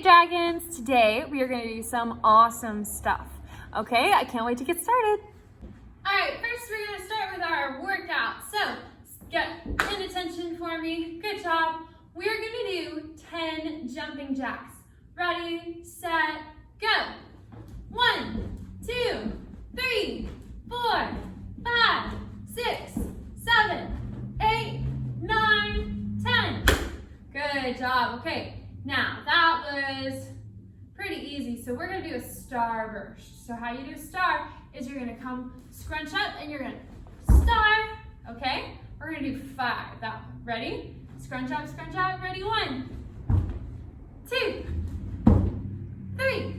Dragons! Today we are going to do some awesome stuff. Okay, I can't wait to get started. Alright, first we're going to start with our workout. So, pay attention for me. Good job. We are going to do 10 jumping jacks. Ready, set, go. 1, 2, 3, 4, 5, 6, 7, 8, 9, 10. Good job. Okay, now that was pretty easy. So we're gonna do a star burst. So how you do a star is you're gonna come scrunch up and you're gonna star, okay? We're gonna do 5. That one. Ready? Scrunch up, ready? 1, 2, 3,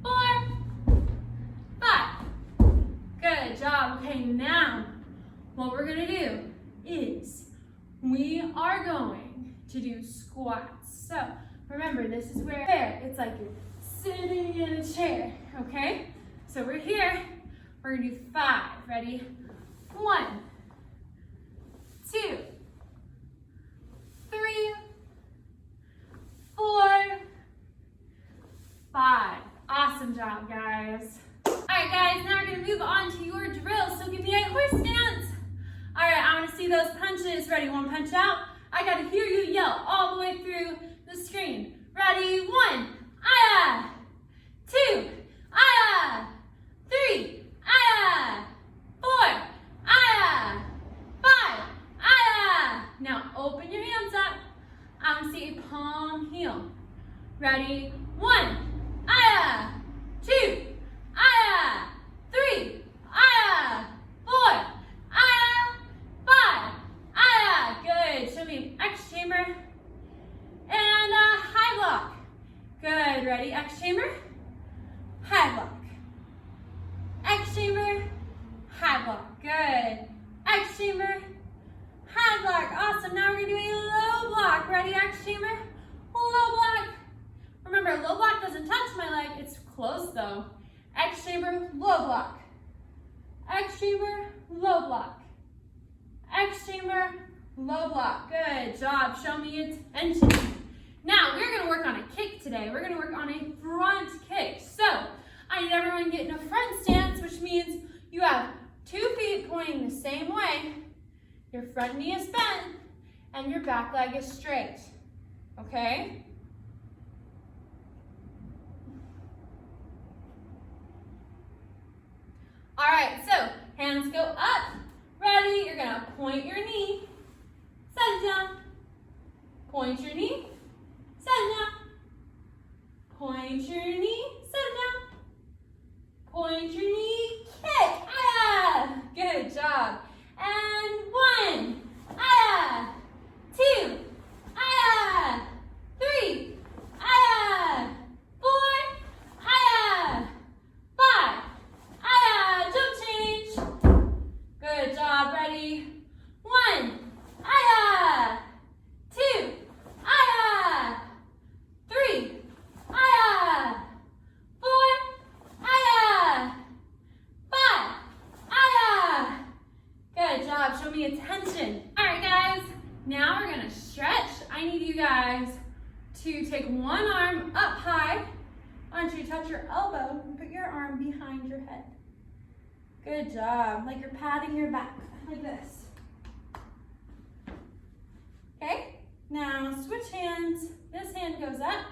4, 5. Good job. Okay, now what we're gonna do is we are going to do squats. So remember, this is where it's like you're sitting in a chair, okay? So we're here, we're gonna do 5. Ready? 1, 2, 3, 4, 5. Awesome job, guys. All right, guys, now we're gonna move on to your drill. So give me a horse stance. All right, I wanna see those punches. Ready, 1 punch out. I gotta hear you yell all the way through the screen. Ready, 1, ah, 2, ah, 3, ah, 4, ah, 5, ah. Now open your hands up. I wanna see a palm heel. Ready, 1, ah, 2, ah, 3, ah, 4, ah, 5, ah. Good. Show me X chamber and high block. Good. Ready? X chamber, high block. X chamber, high block. Good. X chamber, high block. Awesome. Now we're gonna do a low block. Ready? X chamber, low block. Remember, low block doesn't touch my leg. It's close though. X chamber, low block. X chamber, low block. X chamber, low block. Good job. Show me attention. Now we're gonna work on a kick today. We're gonna work on a front kick. So I need everyone to get in a front stance, which means you have 2 feet pointing the same way. Your front knee is bent and your back leg is straight. Okay? All right, so hands go up. Ready? You're gonna point your knee, set it down. Point your knee, set it down. Point your knee, set it down. Point your knee, kick. Ah! Good job. And 1, ah, 2, ah, 3, ah, 4, ah, 5, ah, jump change. Good job. Ready? 1, ah, 2, ah, 3, ah, 4, ah, 5, ah. Good job. Show me attention. All right, guys. Now we're gonna stretch. I need you guys to take one arm up high. I want you to touch your elbow and put your arm behind your head. Good job. Like you're patting your back, like this. Okay? Now switch hands. This hand goes up.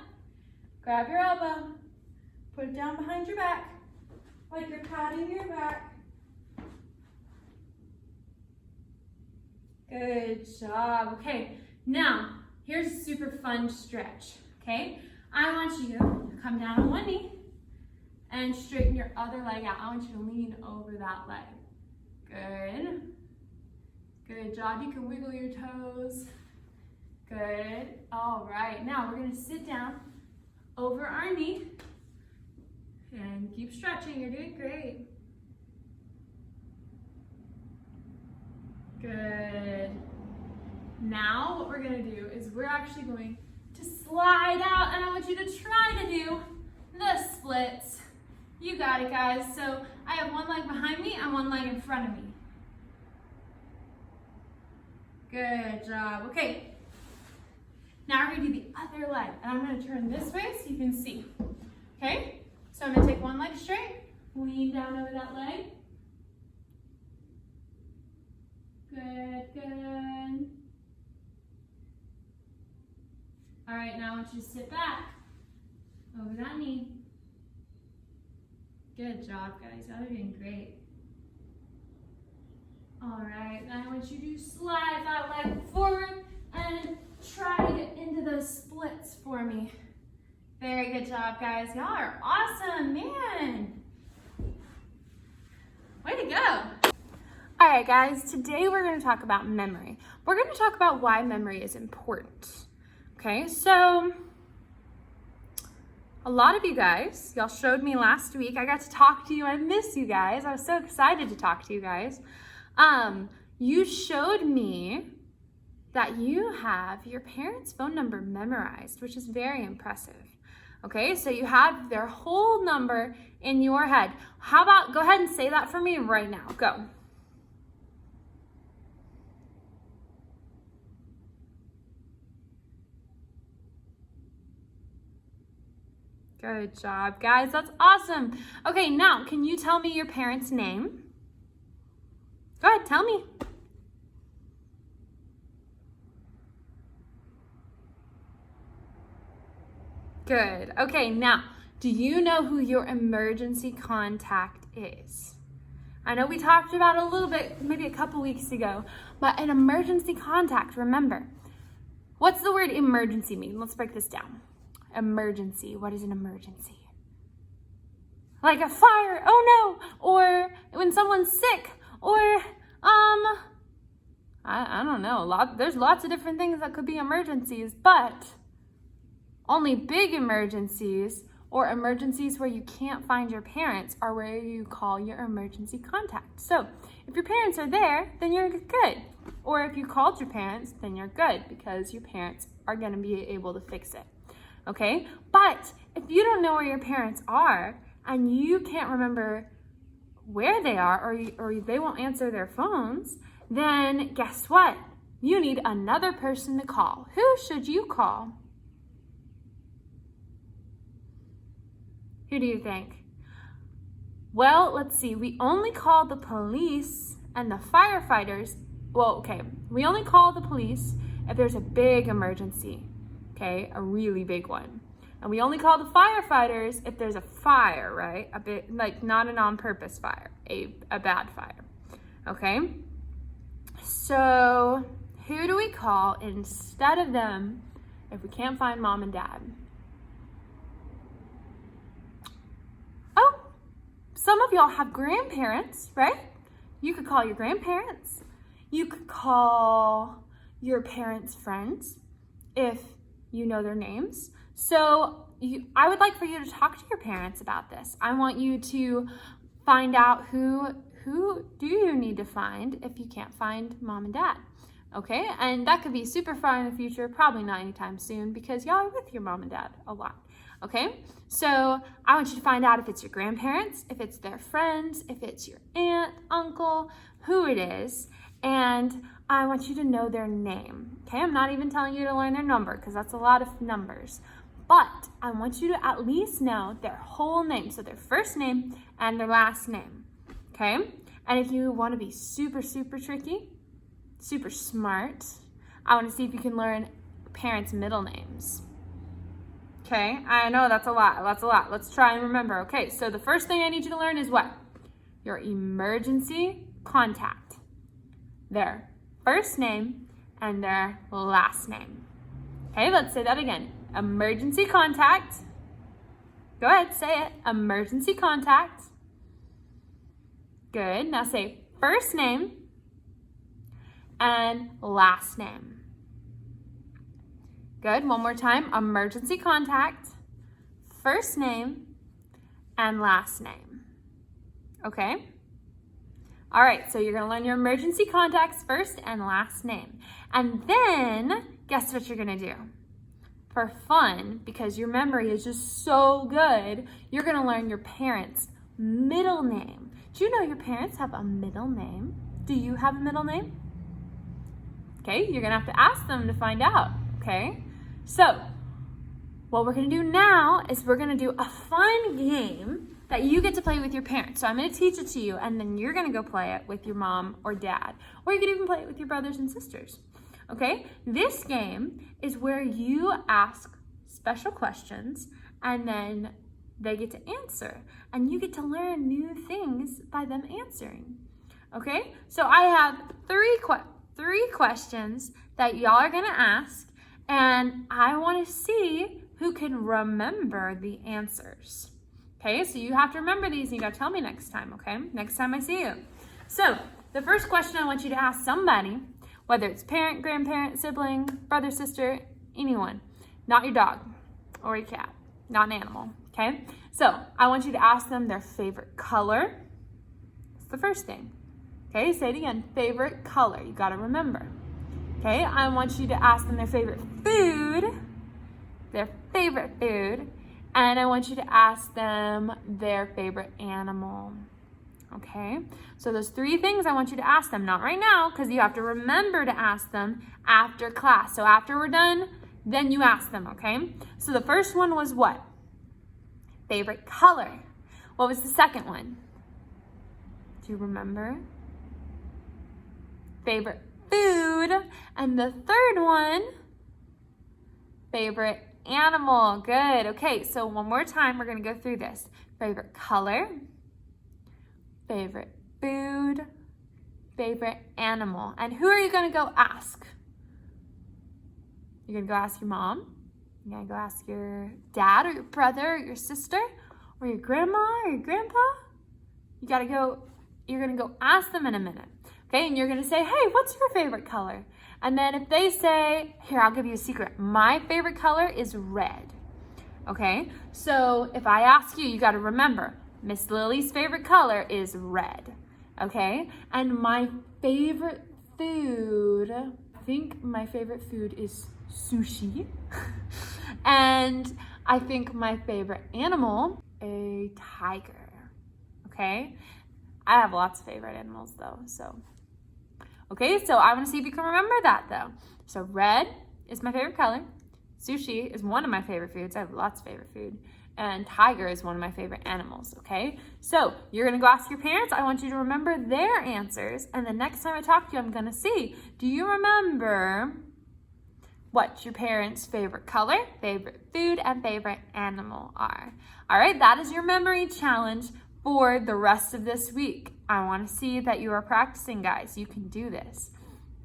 Grab your elbow. Put it down behind your back, like you're patting your back. Good job. Okay, now here's a super fun stretch. Okay? I want you to come down on one knee and straighten your other leg out. I want you to lean over that leg. Good. Good job. You can wiggle your toes. Good. All right. Now we're going to sit down over our knee and keep stretching. You're doing great. Good. Now what we're going to do is we're actually going to slide out, and I want you to try to do the splits. You got it, guys. So I have one leg behind me and one leg in front of me. Good job. Okay. Now we're gonna do the other leg, and I'm gonna turn this way so you can see, okay? So I'm gonna take one leg straight, lean down over that leg. Good, good. All right, now I want you to sit back over that knee. Good job, guys. Y'all are doing great. All right, now I want you to slide that leg forward and try to get into those splits for me. Very good job, guys. Y'all are awesome, man. Way to go. All right, guys, today we're going to talk about memory. We're going to talk about why memory is important. Okay, so a lot of you guys, y'all showed me last week. I got to talk to you. I miss you guys. I was so excited to talk to you guys. You showed me that you have your parents' phone number memorized, which is very impressive. Okay, so you have their whole number in your head. How about, go ahead and say that for me right now. Go. Good job, guys. That's awesome. Okay, now, can you tell me your parents' name? Go ahead, tell me. Good. Okay, now, do you know who your emergency contact is? I know we talked about it a little bit, maybe a couple weeks ago, but an emergency contact, remember, what's the word emergency mean? Let's break this down. Emergency. What is an emergency? Like a fire, oh no, or when someone's sick, or I don't know. There's lots of different things that could be emergencies, but only big emergencies or emergencies where you can't find your parents are where you call your emergency contact. So if your parents are there, then you're good. Or if you called your parents, then you're good because your parents are going to be able to fix it. Okay? But if you don't know where your parents are and you can't remember where they are or they won't answer their phones, then guess what? You need another person to call. Who should you call? Who do you think? Well, let's see. We only call the police and the firefighters. Well, okay. We only call the police if there's a big emergency. Okay, a really big one. And we only call the firefighters if there's a fire, right? A bit like not an on-purpose fire, a bad fire. Okay? So, who do we call instead of them if we can't find mom and dad? Oh, some of y'all have grandparents, right? You could call your grandparents. You could call your parents' friends if you know their names. So I would like for you to talk to your parents about this. I want you to find out who do you need to find if you can't find mom and dad. Okay, and that could be super far in the future, probably not anytime soon because y'all are with your mom and dad a lot. Okay, so I want you to find out if it's your grandparents, if it's their friends, if it's your aunt, uncle, who it is, and I want you to know their name. Okay, I'm not even telling you to learn their number because that's a lot of numbers. But I want you to at least know their whole name, so their first name and their last name. Okay, and if you want to be super, super tricky, super smart, I want to see if you can learn parents' middle names. Okay, I know that's a lot. Let's try and remember. Okay, so the first thing I need you to learn is what? Your emergency contact. Their first name and their last name. Okay, let's say that again. Emergency contact. Go ahead, say it. Emergency contact. Good. Now say first name and last name. Good. One more time. Emergency contact, first name, and last name. Okay? All right, so you're going to learn your emergency contacts first and last name. And then, guess what you're going to do? For fun, because your memory is just so good, you're going to learn your parents' middle name. Do you know your parents have a middle name? Do you have a middle name? Okay, you're going to have to ask them to find out, okay? So what we're gonna do now is we're gonna do a fun game that you get to play with your parents. So I'm gonna teach it to you, and then you're gonna go play it with your mom or dad, or you can even play it with your brothers and sisters, okay? This game is where you ask special questions, and then they get to answer, and you get to learn new things by them answering, okay? So I have three questions that y'all are gonna ask, and I wanna see who can remember the answers. Okay, so you have to remember these and you gotta tell me next time, okay? Next time I see you. So, the first question I want you to ask somebody, whether it's parent, grandparent, sibling, brother, sister, anyone, not your dog or your cat, not an animal, okay? So, I want you to ask them their favorite color. That's the first thing. Okay, say it again, favorite color, you gotta remember. Okay, I want you to ask them their favorite food, and I want you to ask them their favorite animal. Okay, so those three things I want you to ask them, not right now, because you have to remember to ask them after class. So after we're done, then you ask them, okay? So the first one was what? Favorite color. What was the second one? Do you remember? Favorite food. And the third one, favorite animal. Good. Okay, so one more time, we're going to go through this. Favorite color, favorite food, favorite animal. And who are you going to go ask? You're going to go ask your mom. You're going to go ask your dad or your brother or your sister or your grandma or your grandpa. You're going to go ask them in a minute. Okay, and you're going to say, hey, what's your favorite color? And then if they say, here, I'll give you a secret. My favorite color is red. Okay, so if I ask you, you got to remember, Miss Lily's favorite color is red. Okay, and my favorite food, I think my favorite food is sushi. And I think my favorite animal, a tiger. Okay, I have lots of favorite animals though, so. Okay, so I want to see if you can remember that though. So red is my favorite color. Sushi is one of my favorite foods. I have lots of favorite food. And tiger is one of my favorite animals, okay? So you're going to go ask your parents. I want you to remember their answers. And the next time I talk to you, I'm going to see, do you remember what your parents' favorite color, favorite food, and favorite animal are? All right, that is your memory challenge for the rest of this week. I want to see that you are practicing, guys. You can do this,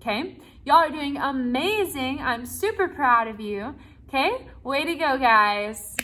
okay? Y'all are doing amazing. I'm super proud of you, okay? Way to go, guys.